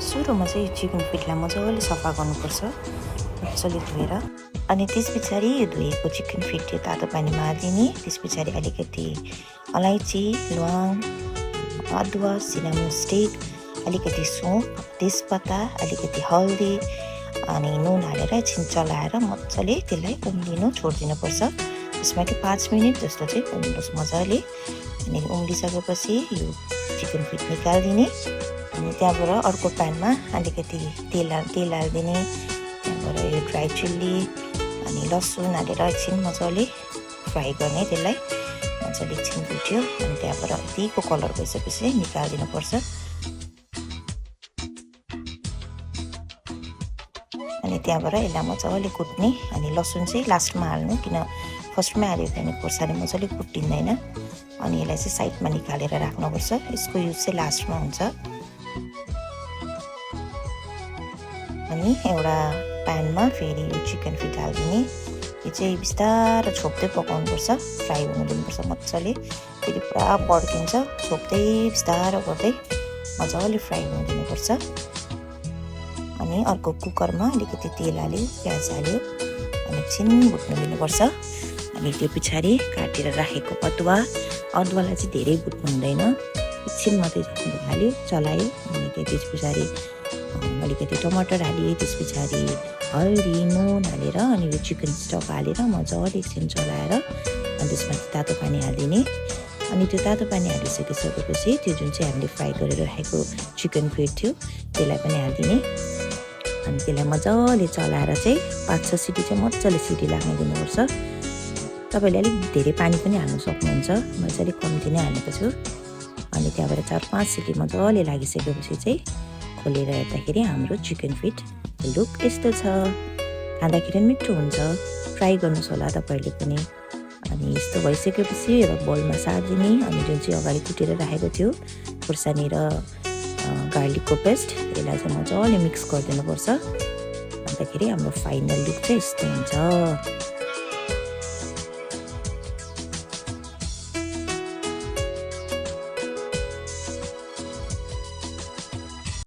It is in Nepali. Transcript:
सुरुमा चाहिँ चिकन फिटलाई मजाले सफा गर्नुपर्छ, मजाले धोएर। अनि त्यस पछाडि यो धोएको चिकन फिट त्यो तातो पानीमा हालिदिने। त्यस पछाडि अलिकति अलैँची, ल्वाङ, अदुवा, सिनामन स्टिक, अलिकति सौँफ, तेजपत्ता, अलिकति हल्दी अनि नुन हालेर एकछिन चलाएर मजाले त्यसलाई उम्लिनु छोडिदिनुपर्छ। त्यसमा कि 5 मिनट जस्तो चाहिँ उम्लोस् मजाले। अनि उम्लिसकेपछि यो चिकन फिट निकालिदिने। अनि त्यहाँबाट अर्को प्यानमा अलिकति तेल हालिदिने। त्यहाँबाट यो ड्राई चिल्ली अनि लसुन हालेर एकछिन मजाले फ्राई गर्ने। त्यसलाई मजाले एकछिन भुट्यो। अनि त्यहाँबाट यतिको कलर भइसकेपछि निकालिदिनुपर्छ। अनि त्यहाँबाट यसलाई मजाले कुट्ने। अनि लसुन चाहिँ लास्टमा हाल्नु, किन फर्स्टमा हाल्यो भने खोर्सानी मजाले कुटिँदैन। अनि यसलाई चाहिँ साइडमा निकालेर राख्नुपर्छ। यसको युज चाहिँ लास्टमा हुन्छ। अनि एउटा प्यानमा फेरि यो चिकन फिट हालिदिने। यो चाहिँ बिस्तारो छोप्दै पकाउनुपर्छ, फ्राई हुनु दिनुपर्छ मजाले। फेरि पुरा पड्किन्छ, छोप्दै बिस्तारो गर्दै मजाले फ्राई हुनु दिनुपर्छ। अनि अर्को कुकरमा अलिकति तेल हाल्यो, प्याज हाल्यो अनि एकछिन भुट्नु दिनुपर्छ। अनि त्यो पछाडि काटेर राखेको अदुवालाई चाहिँ धेरै भुट्नु हुँदैन, एकछिन मात्रै हाल्यो, चलायो। अनि त्यस पछाडि अलिकति टमाटर हालेँ। त्यस पछाडि हल्दी, नुन हालेर अनि यो चिकन स्टक हालेर मजाले एकछिन चलाएर अनि त्यसमा तातो पानी हालिदिने। अनि त्यो तातो पानी हालिसकेपछि त्यो जुन चाहिँ हामीले फ्राई गरेर राखेको चिकन फिट थियो त्यसलाई पनि हालिदिने। अनि त्यसलाई मजाले चलाएर चाहिँ 5-6 सिटी चाहिँ मजाले सिटी लाग्न दिनुपर्छ। तपाईँले अलिक धेरै पानी पनि हाल्नु सक्नुहुन्छ, मैले चाहिँ अलिक कम्ती नै हालेको छु। अनि त्यहाँबाट 4-5 सिटी मजाले लागिसकेपछि चाहिँ खोलेर हेर्दाखेरि हाम्रो चिकन फिट लुक यस्तो छ। खाँदाखेरि पनि मिठो हुन्छ, ट्राई गर्नुहोस् होला तपाईँले पनि। अनि यस्तो भइसकेपछि एउटा बोलमा सारिदिने। अनि जुन चाहिँ अगाडि कुटेर राखेको थियो खुर्सानी र गार्लिकको पेस्ट, यसलाई चाहिँ मजाले मिक्स गरिदिनुपर्छ। अन्तखेरि हाम्रो फाइनल लुक चाहिँ यस्तो हुन्छ।